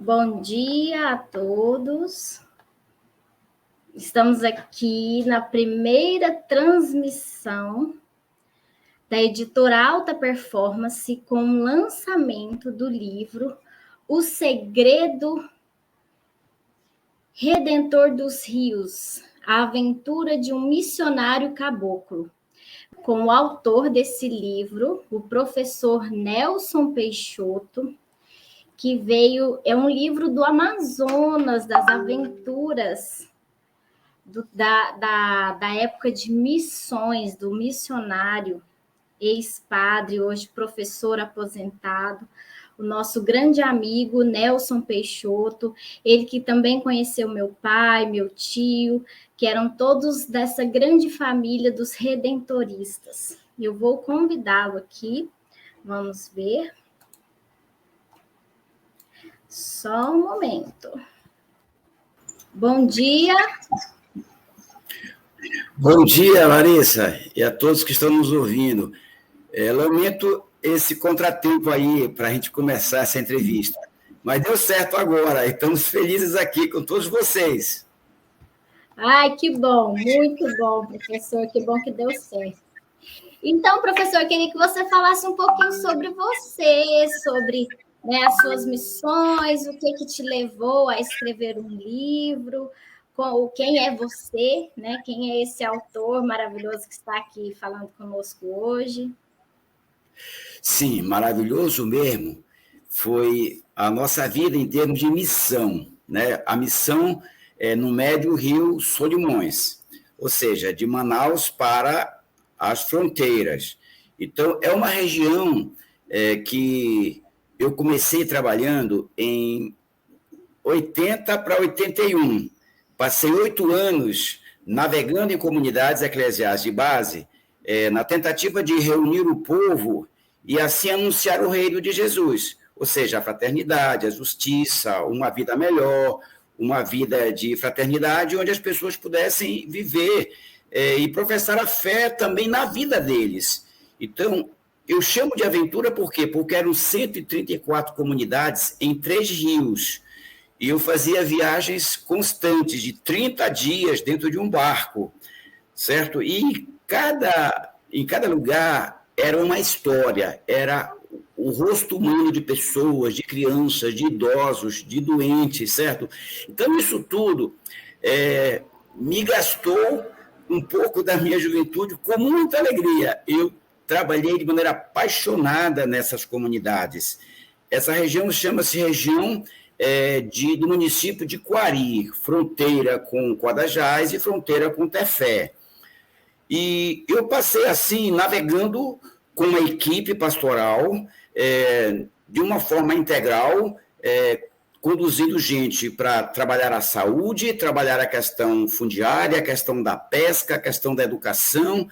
Bom dia a todos. Estamos aqui na primeira transmissão da editora Alta Performance com o lançamento do livro O Segredo Redentor dos Rios, a aventura de um missionário caboclo, com o autor desse livro, o professor Nelson Peixoto, que é um livro do Amazonas, das aventuras da época de missões, do missionário, ex-padre, hoje professor aposentado, o nosso grande amigo Nelson Peixoto, ele que também conheceu meu pai, meu tio, que eram todos dessa grande família dos redentoristas. Eu vou convidá-lo aqui, vamos ver. Só um momento. Bom dia. Bom dia, Larissa, e a todos que estão nos ouvindo. Lamento esse contratempo aí para a gente começar essa entrevista, mas deu certo agora, e estamos felizes aqui com todos vocês. Ai, que bom, muito bom, professor, que bom que deu certo. Então, professor, eu queria que você falasse um pouquinho sobre você, sobre as suas missões, o que te levou a escrever um livro, quem é você, né? Quem é esse autor maravilhoso que está aqui falando conosco hoje. Sim, maravilhoso mesmo. Foi a nossa vida em termos de missão, né? A missão é no Médio Rio Solimões, ou seja, de Manaus para as fronteiras. Então, é uma região que eu comecei trabalhando em 80 para 81. Passei 8 anos navegando em comunidades eclesiais de base, na tentativa de reunir o povo e assim anunciar o reino de Jesus, ou seja, a fraternidade, a justiça, uma vida melhor, uma vida de fraternidade, onde as pessoas pudessem viver e professar a fé também na vida deles. Então, eu chamo de aventura por quê? Porque eram 134 comunidades em 3 rios, e eu fazia viagens constantes de 30 dias dentro de um barco, certo? E em cada lugar era uma história, era o rosto humano de pessoas, de crianças, de idosos, de doentes, certo? Então, isso tudo me gastou um pouco da minha juventude com muita alegria. Eu trabalhei de maneira apaixonada nessas comunidades. Essa região chama-se região do município de Quari, fronteira com Quadajás e fronteira com Tefé. E eu passei assim, navegando com uma equipe pastoral, de uma forma integral, conduzindo gente para trabalhar a saúde, trabalhar a questão fundiária, a questão da pesca, a questão da educação.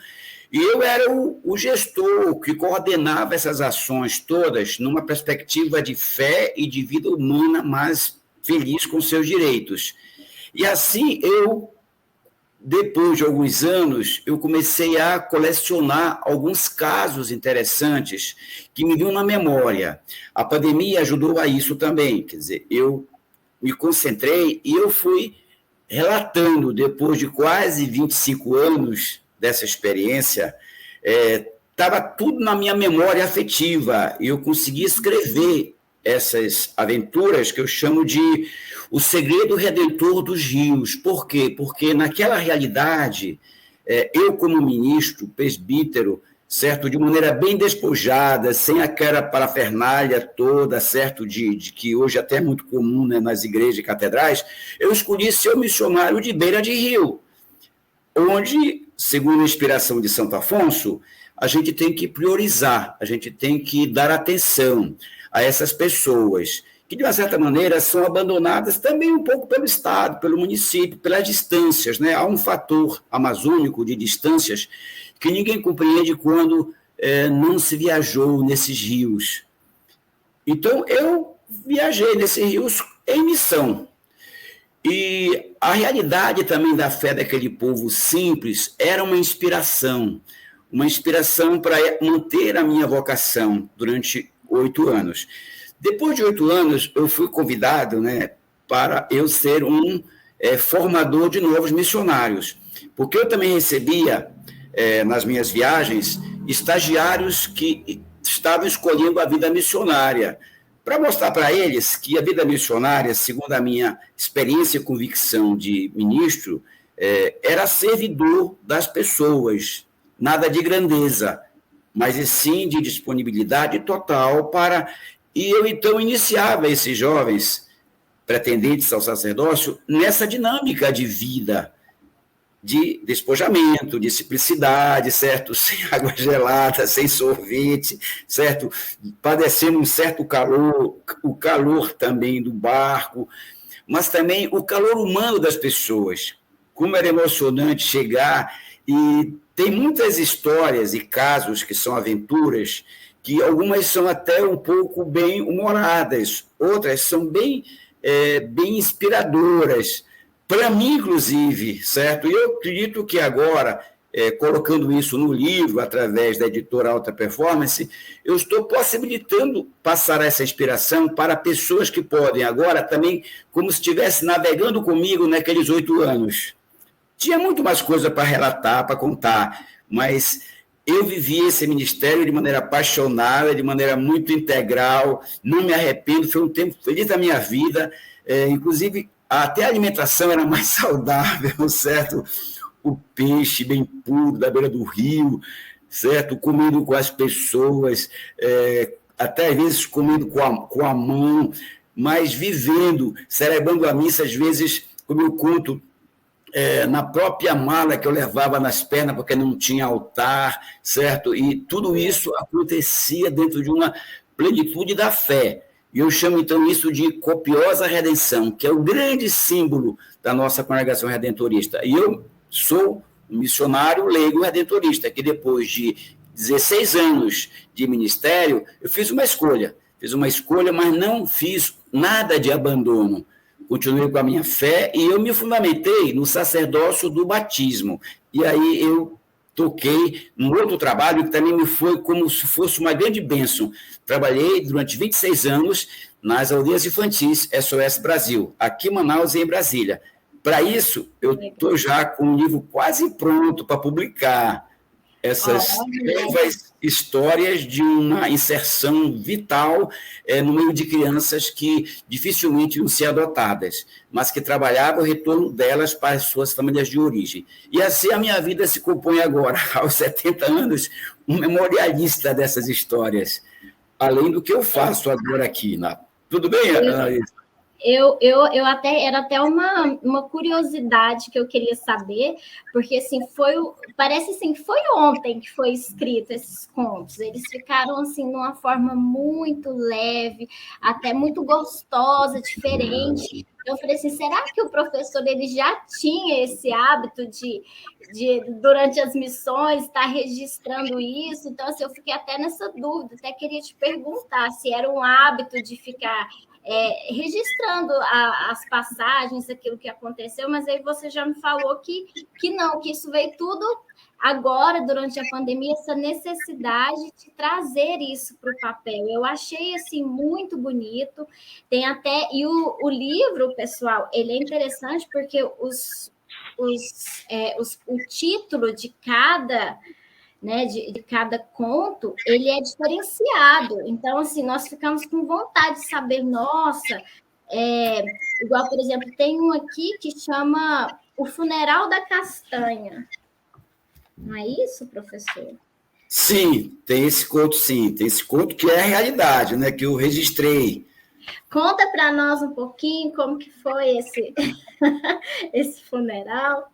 E eu era o gestor que coordenava essas ações todas numa perspectiva de fé e de vida humana mais feliz com seus direitos. E assim, depois de alguns anos, eu comecei a colecionar alguns casos interessantes que me vinham na memória. A pandemia ajudou a isso também, quer dizer, eu me concentrei e eu fui relatando, depois de quase 25 anos dessa experiência, estava tudo na minha memória afetiva, e eu consegui escrever essas aventuras que eu chamo de O Segredo Redentor dos Rios. Por quê? Porque naquela realidade, eu como ministro, presbítero, certo, de maneira bem despojada, sem aquela parafernália toda, certo, de que hoje até é muito comum, né, nas igrejas e catedrais, eu escolhi ser o missionário de beira de rio, onde, segundo a inspiração de Santo Afonso, a gente tem que priorizar, a gente tem que dar atenção a essas pessoas que, de uma certa maneira, são abandonadas também um pouco pelo Estado, pelo município, pelas distâncias, né? Há um fator amazônico de distâncias que ninguém compreende quando não se viajou nesses rios. Então, eu viajei nesses rios em missão. E a realidade também da fé daquele povo simples era uma inspiração para manter a minha vocação durante 8 anos. Depois de 8 anos, eu fui convidado, né, para eu ser um formador de novos missionários, porque eu também recebia, nas minhas viagens, estagiários que estavam escolhendo a vida missionária, para mostrar para eles que a vida missionária, segundo a minha experiência e convicção de ministro, era servidor das pessoas, nada de grandeza, mas e sim de disponibilidade total para... E eu, então, iniciava esses jovens pretendentes ao sacerdócio nessa dinâmica de vida, de despojamento, de simplicidade, certo? Sem água gelada, sem sorvete, certo? Padecendo um certo calor, o calor também do barco, mas também o calor humano das pessoas. Como era emocionante chegar, e tem muitas histórias e casos que são aventuras, que algumas são até um pouco bem humoradas, outras são bem inspiradoras, para mim, inclusive, certo? E eu acredito que agora, colocando isso no livro, através da editora Alta Performance, eu estou possibilitando passar essa inspiração para pessoas que podem agora também, como se estivesse navegando comigo naqueles 8 anos. Tinha muito mais coisa para relatar, para contar, mas eu vivi esse ministério de maneira apaixonada, de maneira muito integral, não me arrependo, foi um tempo feliz da minha vida, inclusive até a alimentação era mais saudável, certo? O peixe bem puro, da beira do rio, certo? Comendo com as pessoas, até às vezes comendo com a mão, mas vivendo, celebrando a missa, às vezes, como eu conto, na própria mala que eu levava nas pernas, porque não tinha altar, certo? E tudo isso acontecia dentro de uma plenitude da fé. E eu chamo, então, isso de copiosa redenção, que é o grande símbolo da nossa congregação redentorista. E eu sou um missionário leigo redentorista, que depois de 16 anos de ministério, eu fiz uma escolha, mas não fiz nada de abandono. Continuei com a minha fé e eu me fundamentei no sacerdócio do batismo. E aí eu toquei num outro trabalho que também me foi como se fosse uma grande bênção. Trabalhei durante 26 anos nas aldeias infantis SOS Brasil, aqui em Manaus e em Brasília. Para isso, eu estou já com um livro quase pronto para publicar essas novas histórias de uma inserção vital no meio de crianças que dificilmente iam ser adotadas, mas que trabalhavam o retorno delas para as suas famílias de origem. E assim a minha vida se compõe agora, aos 70 anos, um memorialista dessas histórias, além do que eu faço agora aqui. Tudo bem, Analisa? Eu até era até uma curiosidade que eu queria saber, porque assim parece assim que foi ontem que foi escrito esses contos. Eles ficaram assim de uma forma muito leve, até muito gostosa, diferente. Eu falei assim, será que o professor ele já tinha esse hábito de durante as missões estar registrando isso? Então assim, eu fiquei até nessa dúvida, até queria te perguntar se era um hábito de ficar registrando as passagens, aquilo que aconteceu, mas aí você já me falou que não, que isso veio tudo agora, durante a pandemia, essa necessidade de trazer isso para o papel. Eu achei, assim, muito bonito, tem até... E o livro, pessoal, ele é interessante porque o título de cada... Né, de cada conto, ele é diferenciado. Então, assim, nós ficamos com vontade de saber, nossa, igual, por exemplo, tem um aqui que chama O Funeral da Castanha. Não é isso, professor? Sim, tem esse conto que é a realidade, né, que eu registrei. Conta para nós um pouquinho como que foi esse funeral.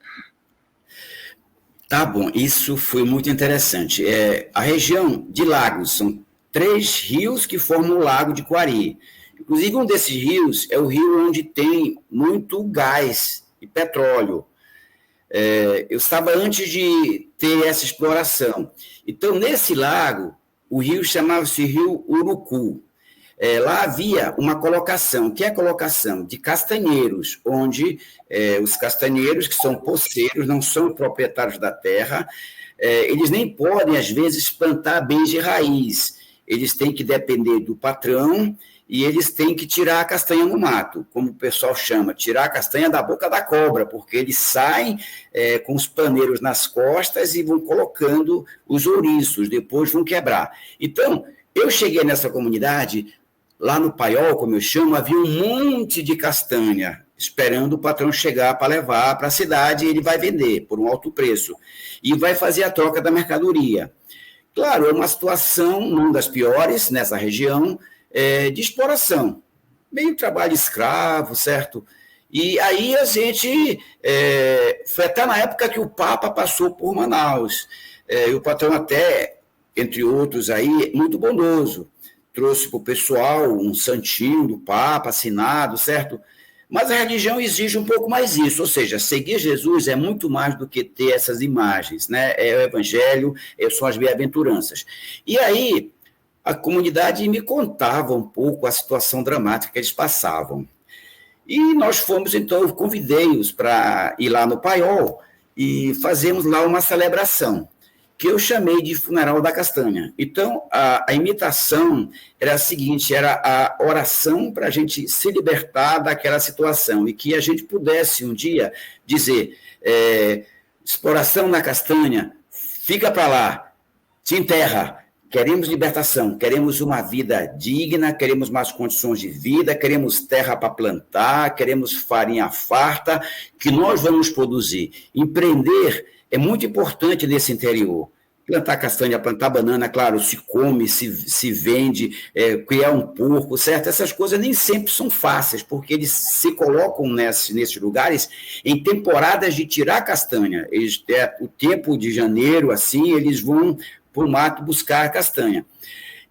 Tá bom, isso foi muito interessante. A região de lagos, são 3 rios que formam o Lago de Quari. Inclusive, um desses rios é o rio onde tem muito gás e petróleo. Eu estava antes de ter essa exploração. Então, nesse lago, o rio chamava-se Rio Urucu. Lá havia uma colocação, que é a colocação de castanheiros, onde os castanheiros, que são poceiros, não são proprietários da terra, eles nem podem, às vezes, plantar bens de raiz. eles têm que depender do patrão e eles têm que tirar a castanha no mato, como o pessoal chama, tirar a castanha da boca da cobra, porque eles saem com os paneiros nas costas e vão colocando os ouriços, depois vão quebrar. Então, eu cheguei nessa comunidade, lá no Paiol, como eu chamo, havia um monte de castanha, esperando o patrão chegar para levar para a cidade e ele vai vender por um alto preço. E vai fazer a troca da mercadoria. Claro, é uma situação, não das piores, nessa região, de exploração. Meio trabalho escravo, certo? E aí a gente... foi até na época que o Papa passou por Manaus. E o patrão até, entre outros aí, muito bondoso. Trouxe para o pessoal um santinho do Papa, assinado, certo? Mas a religião exige um pouco mais isso, ou seja, seguir Jesus é muito mais do que ter essas imagens, né? É o evangelho, são as bem-aventuranças. E aí, a comunidade me contava um pouco a situação dramática que eles passavam. E nós fomos, então, eu convidei-os para ir lá no Paiol e fazemos lá uma celebração, que eu chamei de Funeral da Castanha. Então, a imitação era a seguinte, era a oração para a gente se libertar daquela situação e que a gente pudesse um dia dizer, exploração na castanha, fica para lá, te enterra, queremos libertação, queremos uma vida digna, queremos mais condições de vida, queremos terra para plantar, queremos farinha farta, que nós vamos produzir. Empreender é muito importante nesse interior. Plantar castanha, plantar banana, claro, se come, se vende, criar um porco, certo? Essas coisas nem sempre são fáceis, porque eles se colocam nesses lugares em temporadas de tirar castanha. O tempo de janeiro, assim, eles vão para o mato buscar a castanha.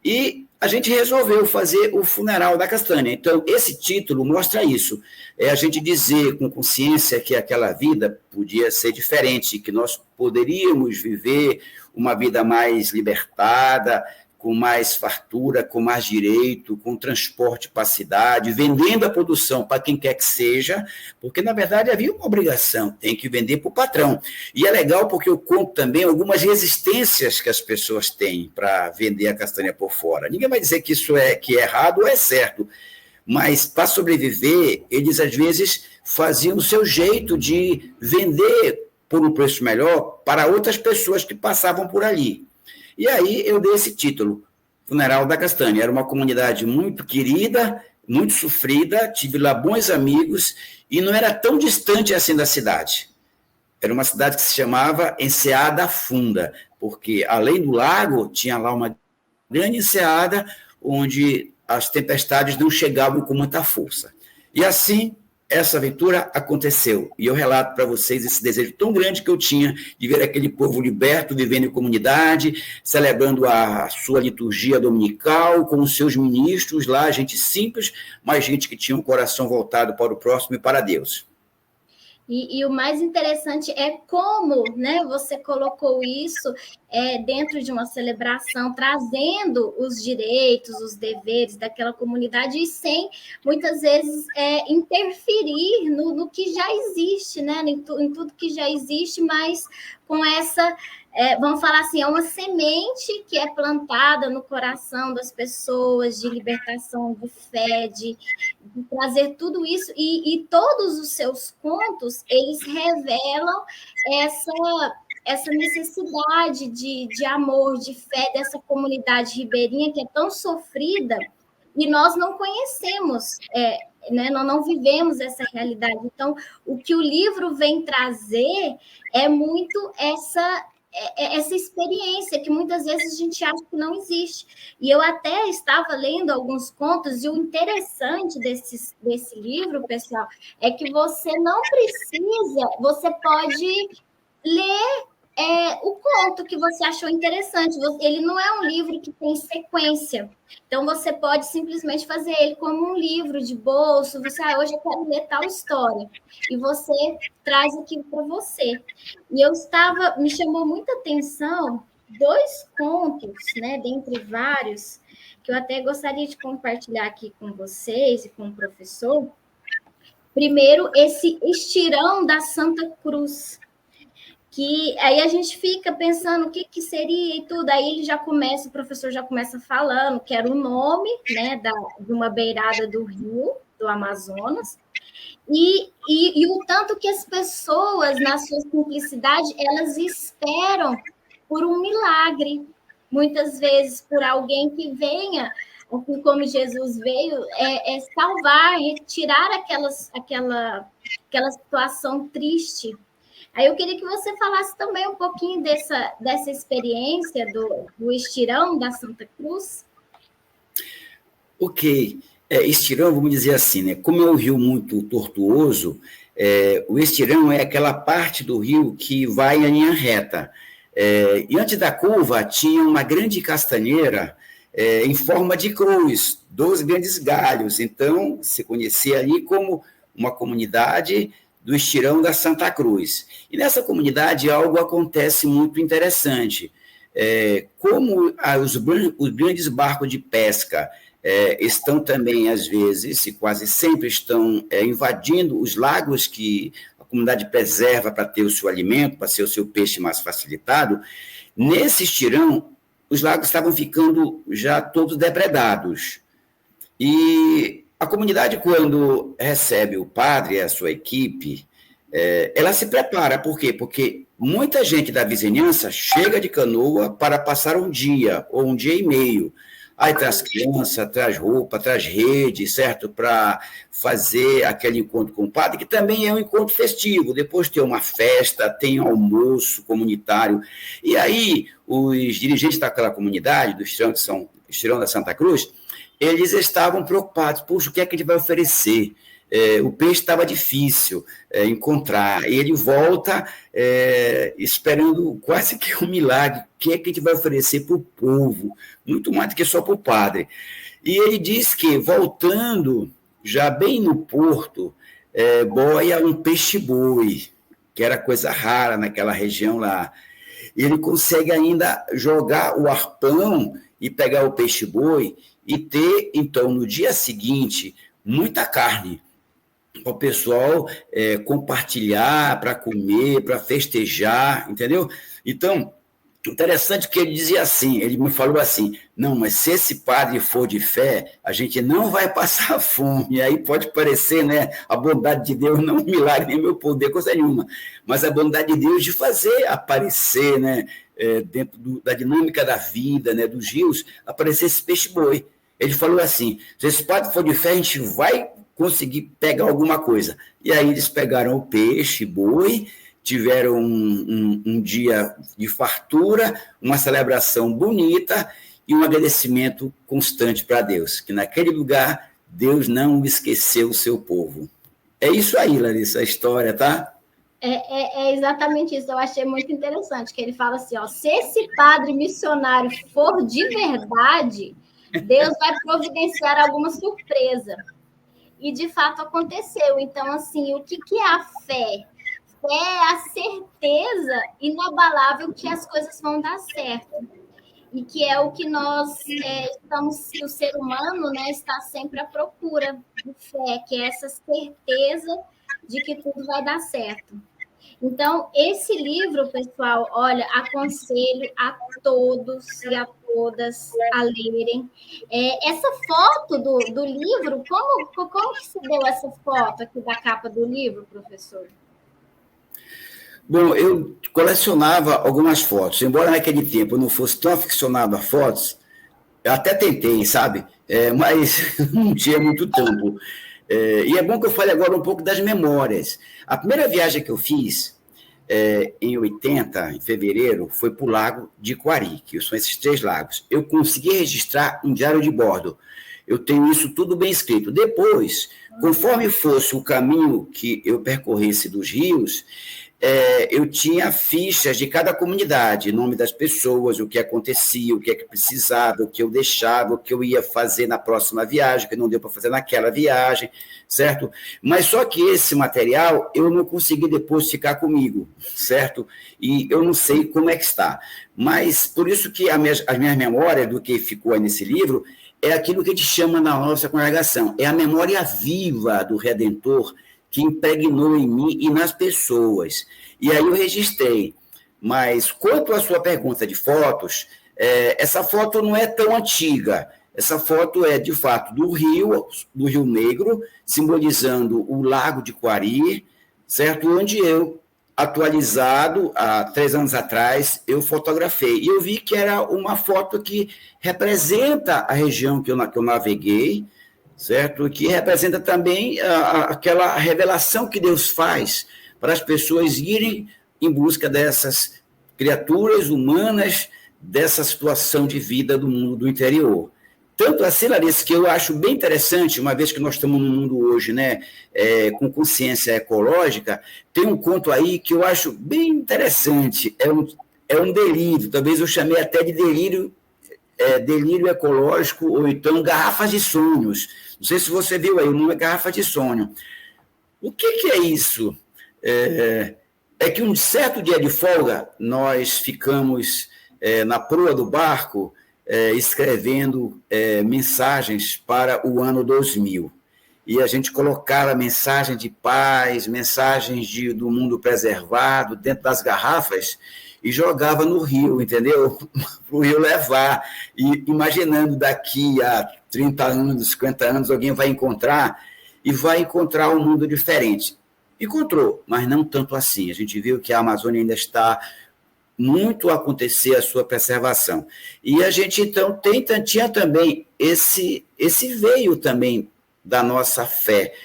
E a gente resolveu fazer o Funeral da Castanha. Então, esse título mostra isso. É a gente dizer com consciência que aquela vida podia ser diferente, que nós poderíamos viver uma vida mais libertada, com mais fartura, com mais direito, com transporte para a cidade, vendendo a produção para quem quer que seja, porque, na verdade, havia uma obrigação, tem que vender para o patrão. E é legal porque eu conto também algumas resistências que as pessoas têm para vender a castanha por fora. Ninguém vai dizer que isso é errado ou é certo, mas, para sobreviver, eles, às vezes, faziam o seu jeito de vender por um preço melhor para outras pessoas que passavam por ali. E aí eu dei esse título, Funeral da Castanha. Era uma comunidade muito querida, muito sofrida, tive lá bons amigos e não era tão distante assim da cidade. Era uma cidade que se chamava Enseada Funda, porque além do lago, tinha lá uma grande enseada onde as tempestades não chegavam com muita força. E assim, essa aventura aconteceu. E eu relato para vocês esse desejo tão grande que eu tinha de ver aquele povo liberto, vivendo em comunidade, celebrando a sua liturgia dominical, com os seus ministros lá, gente simples, mas gente que tinha um coração voltado para o próximo e para Deus. E o mais interessante é como, né, você colocou isso dentro de uma celebração, trazendo os direitos, os deveres daquela comunidade e sem, muitas vezes, interferir no que já existe, né, em tudo que já existe, mas com essa... vamos falar assim, é uma semente que é plantada no coração das pessoas, de libertação, de fé, de trazer tudo isso, e todos os seus contos, eles revelam essa necessidade de amor, de fé dessa comunidade ribeirinha que é tão sofrida, e nós não conhecemos, né, nós não vivemos essa realidade. Então, o que o livro vem trazer é muito essa experiência que muitas vezes a gente acha que não existe. E eu até estava lendo alguns contos, e o interessante desse livro, pessoal, é que você não precisa, você pode ler o conto que você achou interessante. Ele não é um livro que tem sequência. Então, você pode simplesmente fazer ele como um livro de bolso. Você, hoje eu quero ler tal história. E você traz aquilo para você. E me chamou muita atenção 2 contos, né, dentre vários, que eu até gostaria de compartilhar aqui com vocês e com o professor. Primeiro, esse Estirão da Santa Cruz. que aí a gente fica pensando o que seria e tudo, aí o professor já começa falando que era o nome, né, de uma beirada do rio, do Amazonas, e o tanto que as pessoas, na sua simplicidade, elas esperam por um milagre, muitas vezes por alguém que venha, assim como Jesus veio, salvar, retirar aquela situação triste. Aí eu queria que você falasse também um pouquinho dessa experiência do estirão da Santa Cruz. Ok. Estirão, vamos dizer assim, né? Como é um rio muito tortuoso, o estirão é aquela parte do rio que vai em linha reta. E antes da curva tinha uma grande castanheira em forma de cruz, 2 grandes galhos. Então, se conhecia ali como uma comunidade do estirão da Santa Cruz. E nessa comunidade algo acontece muito interessante. Como os grandes barcos de pesca estão também, às vezes, e quase sempre estão invadindo os lagos que a comunidade preserva para ter o seu alimento, para ser o seu peixe mais facilitado, nesse estirão, os lagos estavam ficando já todos depredados. E a comunidade, quando recebe o padre e a sua equipe, ela se prepara. Por quê? Porque muita gente da vizinhança chega de canoa para passar um dia ou um dia e meio. Aí traz criança, traz roupa, traz rede, certo? Para fazer aquele encontro com o padre, que também é um encontro festivo. Depois tem uma festa, tem almoço comunitário. E aí, os dirigentes daquela comunidade, do Estirão da Santa Cruz, eles estavam preocupados. Puxa, o que é que ele vai oferecer? O peixe estava difícil encontrar. E ele volta esperando quase que um milagre. O que é que a gente vai oferecer para o povo? Muito mais do que só para o padre. E ele diz que, voltando, já bem no porto, boia um peixe-boi, que era coisa rara naquela região lá. E ele consegue ainda jogar o arpão e pegar o peixe-boi e ter, então, no dia seguinte, muita carne para o pessoal compartilhar, para comer, para festejar, entendeu? Então, interessante que ele dizia assim, ele me falou assim, não, mas se esse padre for de fé, a gente não vai passar fome. E aí pode parecer, né, a bondade de Deus, não um milagre, nem meu poder, coisa nenhuma, mas a bondade de Deus de fazer aparecer, né, dentro da dinâmica da vida, né, dos rios, aparecer esse peixe-boi. Ele falou assim, se esse padre for de fé, a gente vai conseguir pegar alguma coisa. E aí eles pegaram o peixe-boi, tiveram um dia de fartura, uma celebração bonita e um agradecimento constante para Deus, que naquele lugar Deus não esqueceu o seu povo. É isso aí, Larissa, a história, tá? É exatamente isso, eu achei muito interessante, que ele fala assim, ó, se esse padre missionário for de verdade, Deus vai providenciar alguma surpresa. E, de fato, aconteceu. Então, assim, o que é a fé? É a certeza inabalável que as coisas vão dar certo. E que é o que nós estamos, que o ser humano, né, está sempre à procura de fé, que é essa certeza de que tudo vai dar certo. Então, esse livro, pessoal, olha, aconselho a todos e a todas a lerem. Essa foto do livro, como que se deu essa foto aqui da capa do livro, professor? Bom, eu colecionava algumas fotos, embora naquele tempo eu não fosse tão aficionado a fotos, eu até tentei, sabe? Mas não tinha muito tempo. E é bom que eu fale agora um pouco das memórias. A primeira viagem que eu fiz, em 80, em fevereiro, foi para o Lago de Quari, que são esses 3 lagos. Eu consegui registrar um diário de bordo. Eu tenho isso tudo bem escrito. Depois, conforme fosse o caminho que eu percorresse dos rios, eu tinha fichas de cada comunidade, nome das pessoas, o que acontecia, o que é que precisava, o que eu deixava, o que eu ia fazer na próxima viagem, o que não deu para fazer naquela viagem, certo? Mas só que esse material eu não consegui depois ficar comigo, certo? E eu não sei como é que está. Mas por isso que as minhas memórias do que ficou aí nesse livro é aquilo que a gente chama na nossa congregação, é a memória viva do Redentor, que impregnou em mim e nas pessoas. E aí eu registrei Mas quanto à sua pergunta de fotos, essa foto não é tão antiga. Essa foto é, de fato, do Rio Negro, simbolizando o Lago de Quari, certo? Onde eu, atualizado, há 3 anos atrás, eu fotografei. E eu vi que era uma foto que representa a região que eu naveguei, certo? Que representa também aquela revelação que Deus faz para as pessoas irem em busca dessas criaturas humanas, dessa situação de vida do mundo do interior. Tanto assim, Larissa, que eu acho bem interessante, uma vez que nós estamos num mundo hoje, né, com consciência ecológica, tem um conto aí que eu acho bem interessante, é um delírio, talvez eu chamei até de delírio ecológico, ou então garrafas de sonhos. Não sei se você viu aí, o nome é garrafa de sonho. O que é isso? É que um certo dia de folga, nós ficamos na proa do barco, escrevendo mensagens para o ano 2000. E a gente colocava mensagem de paz, mensagens do mundo preservado dentro das garrafas e jogava no rio, entendeu? Para o rio levar. E imaginando daqui a 30 anos, 50 anos, alguém vai encontrar um mundo diferente. Encontrou, mas não tanto assim. A gente viu que a Amazônia ainda está muito a acontecer a sua preservação. E a gente, então, tinha também esse veio também da nossa fé,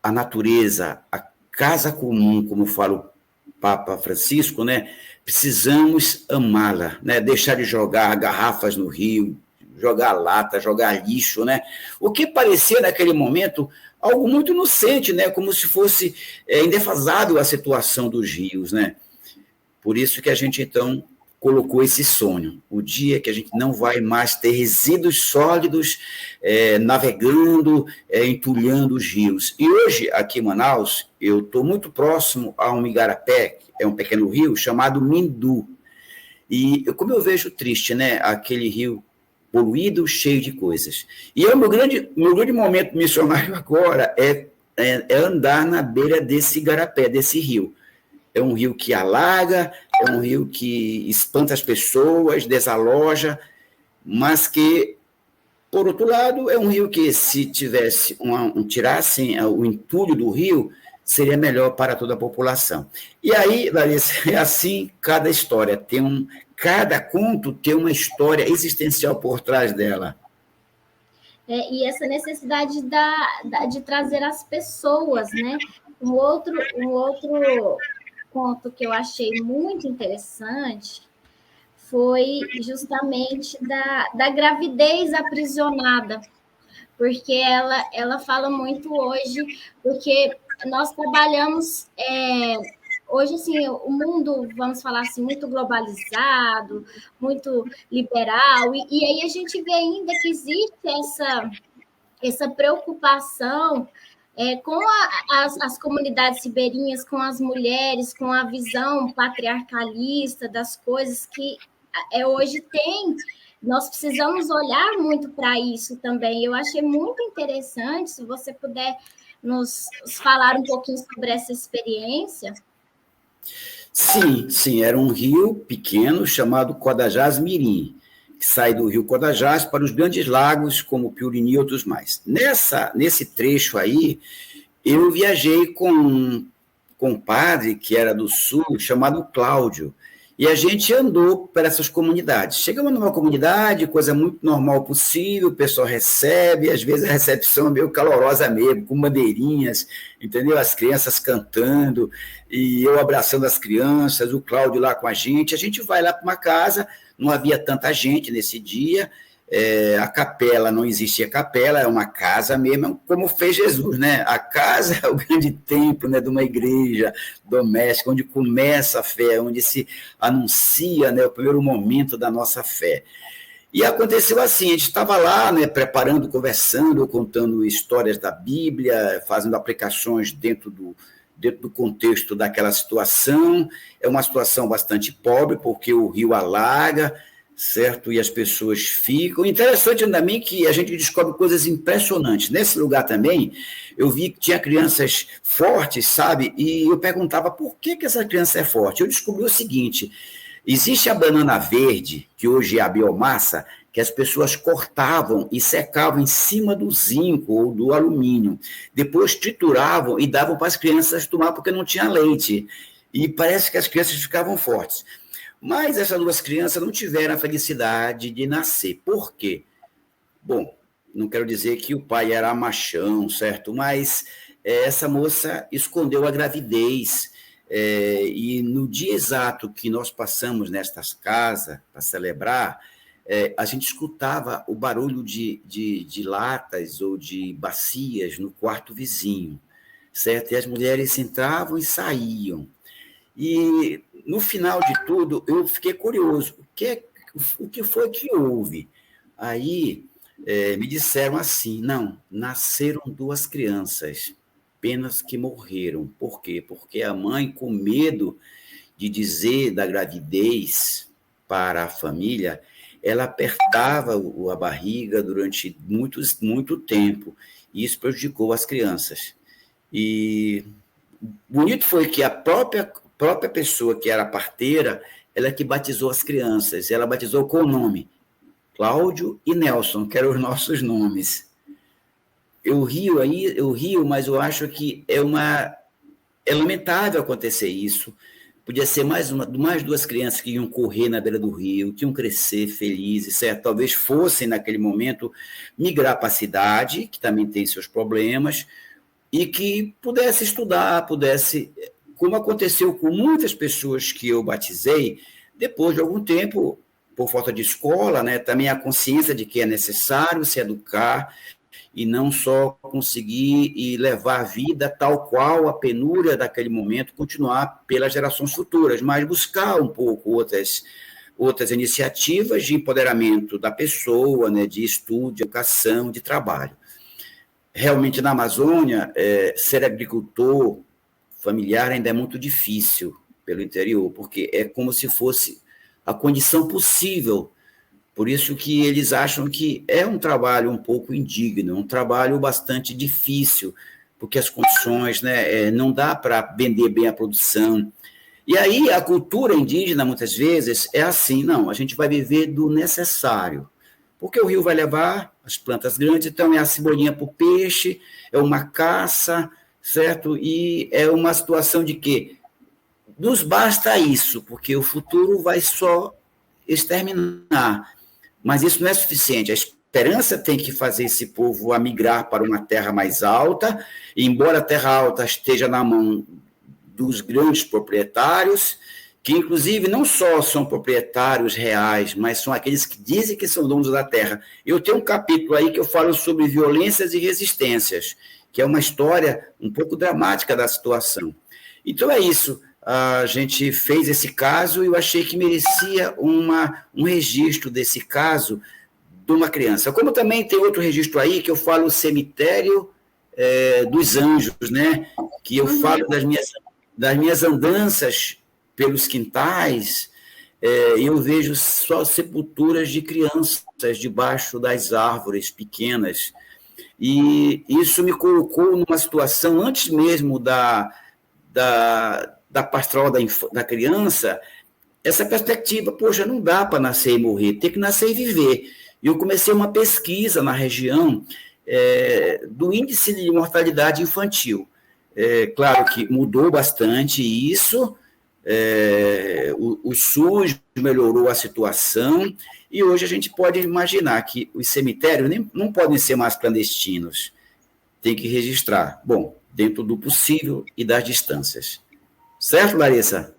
a natureza, a casa comum, como fala o Papa Francisco, né? Precisamos amá-la, né? Deixar de jogar garrafas no rio, jogar lata, jogar lixo, né? O que parecia naquele momento algo muito inocente, né? Como se fosse indefasado a situação dos rios, né? Por isso que a gente, então, colocou esse sonho, o dia que a gente não vai mais ter resíduos sólidos navegando, entulhando os rios. E hoje, aqui em Manaus, eu estou muito próximo a um igarapé, que é um pequeno rio, chamado Mindu. E como eu vejo triste, né? Aquele rio poluído, cheio de coisas. E o meu grande momento missionário agora é andar na beira desse igarapé, desse rio. É um rio que alaga, é um rio que espanta as pessoas, desaloja, mas que, por outro lado, é um rio que, se tivesse tirassem o entulho do rio, seria melhor para toda a população. E aí, Larissa, é assim cada história. Cada conto tem uma história existencial por trás dela. E essa necessidade de trazer as pessoas, né? Um outro ponto que eu achei muito interessante foi justamente da gravidez aprisionada, porque ela fala muito hoje, porque nós trabalhamos hoje, assim, o mundo, vamos falar assim, muito globalizado, muito liberal, e aí a gente vê ainda que existe essa preocupação com as comunidades ribeirinhas, com as mulheres, com a visão patriarcalista das coisas que hoje tem. Nós precisamos olhar muito para isso também. Eu achei muito interessante, se você puder nos falar um pouquinho sobre essa experiência. Sim, era um rio pequeno chamado Codajás Mirim, que sai do rio Codajás para os grandes lagos, como Piurini e outros mais. Nesse trecho aí, eu viajei com um padre que era do sul, chamado Cláudio, e a gente andou para essas comunidades. Chegamos numa comunidade, coisa muito normal possível, o pessoal recebe, às vezes a recepção é meio calorosa mesmo, com bandeirinhas, entendeu? As crianças cantando, e eu abraçando as crianças, o Cláudio lá com a gente vai lá para uma casa, não havia tanta gente nesse dia, a capela, não existia capela, é uma casa mesmo, como fez Jesus, né? A casa é o grande templo, né, de uma igreja doméstica, onde começa a fé, onde se anuncia, né, o primeiro momento da nossa fé. E aconteceu assim, a gente estava lá, né, preparando, conversando, contando histórias da Bíblia, fazendo aplicações dentro do contexto daquela situação. É uma situação bastante pobre, porque o rio alaga, certo? E as pessoas ficam. Interessante também que a gente descobre coisas impressionantes. Nesse lugar também, eu vi que tinha crianças fortes, sabe? E eu perguntava por que essa criança é forte. Eu descobri o seguinte: existe a banana verde, que hoje é a biomassa, que as pessoas cortavam e secavam em cima do zinco ou do alumínio. Depois trituravam e davam para as crianças tomar porque não tinha leite. E parece que as crianças ficavam fortes. Mas essas duas crianças não tiveram a felicidade de nascer. Por quê? Bom, não quero dizer que o pai era machão, certo? Mas essa moça escondeu a gravidez. E no dia exato que nós passamos nestas casas para celebrar, a gente escutava o barulho de latas ou de bacias no quarto vizinho, certo? E as mulheres entravam e saíam. E, no final de tudo, eu fiquei curioso. O que foi que houve? Aí, me disseram assim, não, nasceram duas crianças, apenas que morreram. Por quê? Porque a mãe, com medo de dizer da gravidez para a família, ela apertava a barriga durante muito tempo, e isso prejudicou as crianças. E bonito foi que a própria pessoa que era parteira, ela que batizou as crianças, ela batizou com o nome Cláudio e Nelson, que eram os nossos nomes. Eu rio, mas eu acho que é lamentável acontecer isso. Podia ser mais duas crianças que iam correr na beira do rio, que iam crescer felizes, certo? Talvez fossem, naquele momento, migrar para a cidade, que também tem seus problemas, e que pudesse estudar, como aconteceu com muitas pessoas que eu batizei, depois de algum tempo, por falta de escola, né, também a consciência de que é necessário se educar e não só conseguir e levar a vida tal qual a penúria daquele momento continuar pelas gerações futuras, mas buscar um pouco outras iniciativas de empoderamento da pessoa, né, de estudo, de educação, de trabalho. Realmente, na Amazônia, ser agricultor familiar ainda é muito difícil pelo interior, porque é como se fosse a condição possível. Por isso que eles acham que é um trabalho um pouco indigno, um trabalho bastante difícil, porque as condições, né, não dá para vender bem a produção. E aí a cultura indígena, muitas vezes, é assim, não, a gente vai viver do necessário, porque o rio vai levar as plantas grandes, então é a cebolinha para o peixe, é uma caça, certo? E é uma situação de que nos basta isso, porque o futuro vai só exterminar. Mas isso não é suficiente. A esperança tem que fazer esse povo a migrar para uma terra mais alta, e embora a terra alta esteja na mão dos grandes proprietários, que inclusive não só são proprietários reais, mas são aqueles que dizem que são donos da terra. Eu tenho um capítulo aí que eu falo sobre violências e resistências, que é uma história um pouco dramática da situação. Então é isso. A gente fez esse caso e eu achei que merecia um registro desse caso de uma criança. Como também tem outro registro aí, que eu falo o cemitério dos anjos, né? Que eu falo das minhas andanças pelos quintais, eu vejo só sepulturas de crianças debaixo das árvores pequenas. E isso me colocou numa situação, antes mesmo da pastoral da criança, essa perspectiva, poxa, não dá para nascer e morrer, tem que nascer e viver. E eu comecei uma pesquisa na região do índice de mortalidade infantil. Claro que mudou bastante isso, o SUS melhorou a situação, e hoje a gente pode imaginar que os cemitérios não podem ser mais clandestinos, tem que registrar, bom, dentro do possível e das distâncias. Certo, Larissa?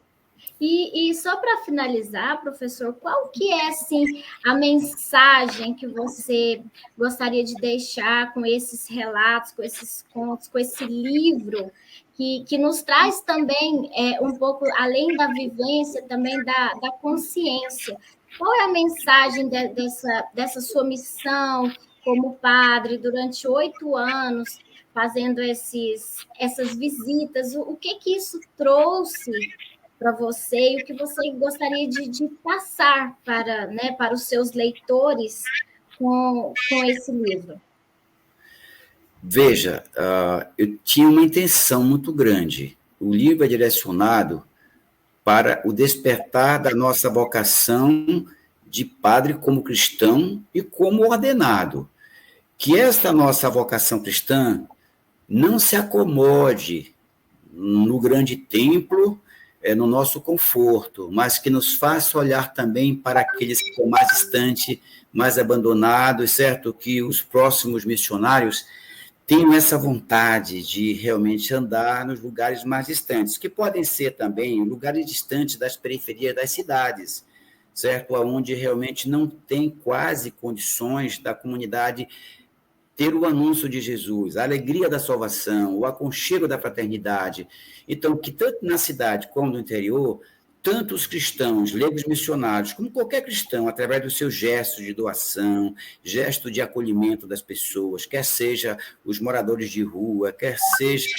E só para finalizar, professor, qual que é assim, a mensagem que você gostaria de deixar com esses relatos, com esses contos, com esse livro, que nos traz também um pouco, além da vivência, também da consciência? Qual é a mensagem dessa sua missão como padre durante 8 anos, fazendo essas visitas? O que isso trouxe para você e o que você gostaria de passar para, né, para os seus leitores com esse livro? Veja, eu tinha uma intenção muito grande. O livro é direcionado para o despertar da nossa vocação de padre como cristão e como ordenado. Que esta nossa vocação cristã não se acomode no grande templo, no nosso conforto, mas que nos faça olhar também para aqueles que estão mais distantes, mais abandonados, certo? Que os próximos missionários tenham essa vontade de realmente andar nos lugares mais distantes, que podem ser também lugares distantes das periferias das cidades, certo? Onde realmente não tem quase condições da comunidade ter o anúncio de Jesus, a alegria da salvação, o aconchego da fraternidade. Então, que tanto na cidade como no interior, tanto os cristãos, leigos missionários, como qualquer cristão, através dos seus gestos de doação, gesto de acolhimento das pessoas, quer seja os moradores de rua, quer seja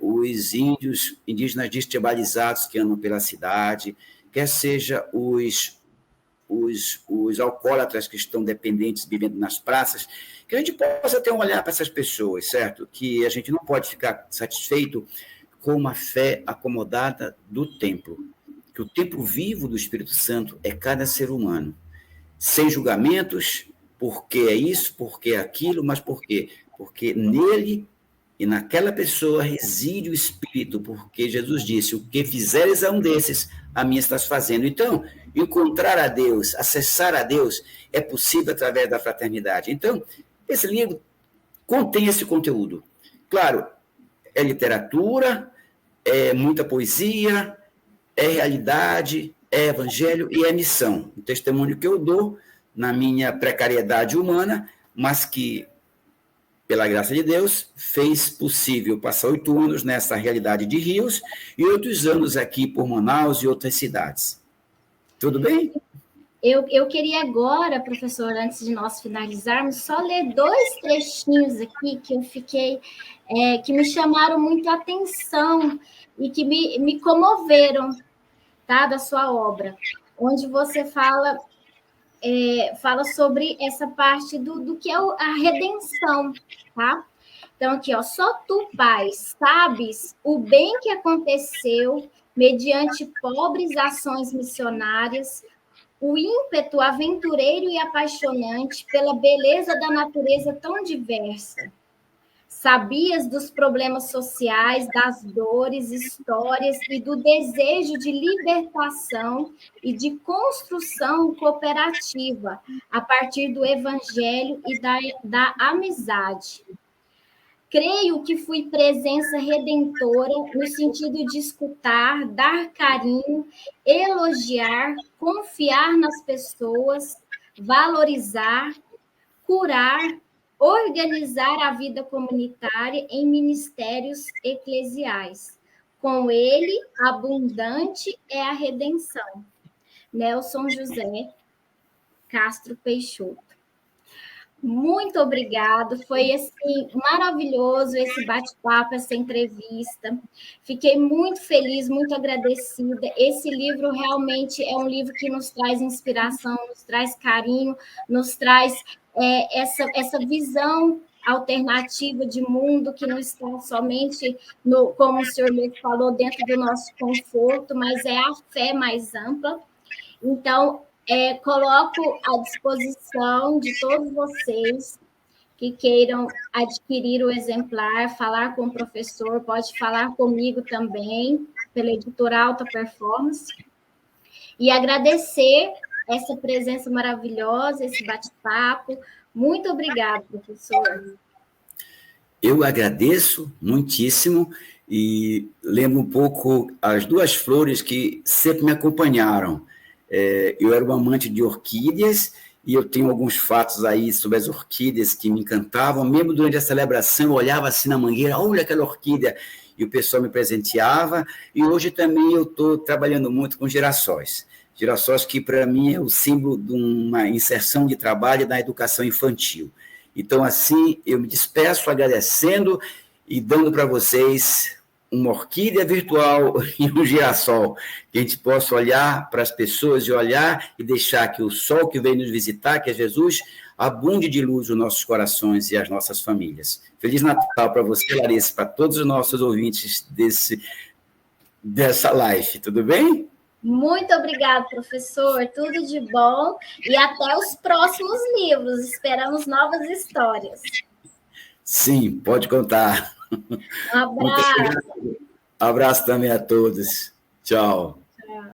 os indígenas destribalizados que andam pela cidade, quer seja os alcoólatras que estão dependentes, vivendo nas praças, que a gente possa ter um olhar para essas pessoas, certo? Que a gente não pode ficar satisfeito com uma fé acomodada do templo. Que o templo vivo do Espírito Santo é cada ser humano. Sem julgamentos, porque é isso, porque é aquilo, mas por quê? Porque nele e naquela pessoa reside o Espírito, porque Jesus disse, o que fizeres a um desses, a mim estás fazendo. Então, encontrar a Deus, acessar a Deus, é possível através da fraternidade. Então, esse livro contém esse conteúdo. Claro, é literatura, é muita poesia, é realidade, é evangelho e é missão. O testemunho que eu dou na minha precariedade humana, mas que, pela graça de Deus, fez possível passar 8 anos nessa realidade de Rios e outros anos aqui por Manaus e outras cidades. Tudo bem? Eu queria agora, professor, antes de nós finalizarmos, só ler 2 trechinhos aqui que eu fiquei, que me chamaram muito a atenção e que me comoveram, tá, da sua obra, onde você fala sobre essa parte do que é a redenção, tá? Então, aqui, ó, só tu, Pai, sabes o bem que aconteceu mediante pobres ações missionárias, o ímpeto aventureiro e apaixonante pela beleza da natureza tão diversa. Sabias dos problemas sociais, das dores, histórias e do desejo de libertação e de construção cooperativa a partir do evangelho e da amizade. Creio que fui presença redentora no sentido de escutar, dar carinho, elogiar, confiar nas pessoas, valorizar, curar, organizar a vida comunitária em ministérios eclesiais. Com ele, abundante é a redenção. Nelson José Castro Peixoto. Muito obrigado, foi assim maravilhoso esse bate-papo, essa entrevista. Fiquei muito feliz, muito agradecida. Esse livro realmente é um livro que nos traz inspiração, nos traz carinho, nos traz essa visão alternativa de mundo que não está somente como o senhor mesmo falou, dentro do nosso conforto, mas é a fé mais ampla. Então, coloco à disposição de todos vocês que queiram adquirir o exemplar, falar com o professor, pode falar comigo também, pela editora Alta Performance, e agradecer essa presença maravilhosa, esse bate-papo. Muito obrigada, professor. Eu agradeço muitíssimo e lembro um pouco as 2 flores que sempre me acompanharam. Eu era um amante de orquídeas e eu tenho alguns fatos aí sobre as orquídeas que me encantavam. Mesmo durante a celebração, eu olhava assim na mangueira, olha aquela orquídea, e o pessoal me presenteava. E hoje também eu estou trabalhando muito com girassóis. Girassóis que, para mim, é o símbolo de uma inserção de trabalho na educação infantil. Então, assim, eu me despeço agradecendo e dando para vocês uma orquídea virtual e um girassol, que a gente possa olhar para as pessoas e olhar e deixar que o sol que vem nos visitar, que é Jesus, abunde de luz os nossos corações e as nossas famílias. Feliz Natal para você, Larissa, para todos os nossos ouvintes dessa live, tudo bem? Muito obrigada, professor. Tudo de bom. E até os próximos livros. Esperamos novas histórias. Sim, pode contar. Um abraço. Abraço também a todos. Tchau.